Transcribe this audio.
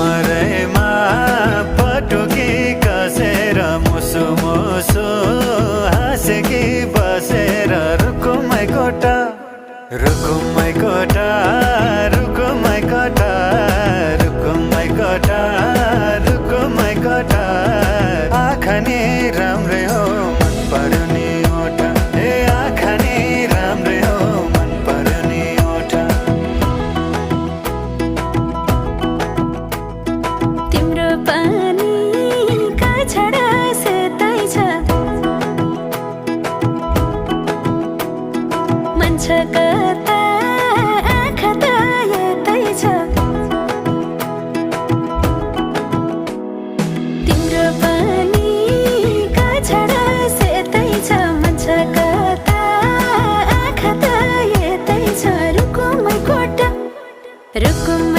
मरैमा पटुकी कसेर मुसु मुसु हाँसेकी बसेर रुकुमै कोटा रुकुमै कोटा रुकुमै कोटा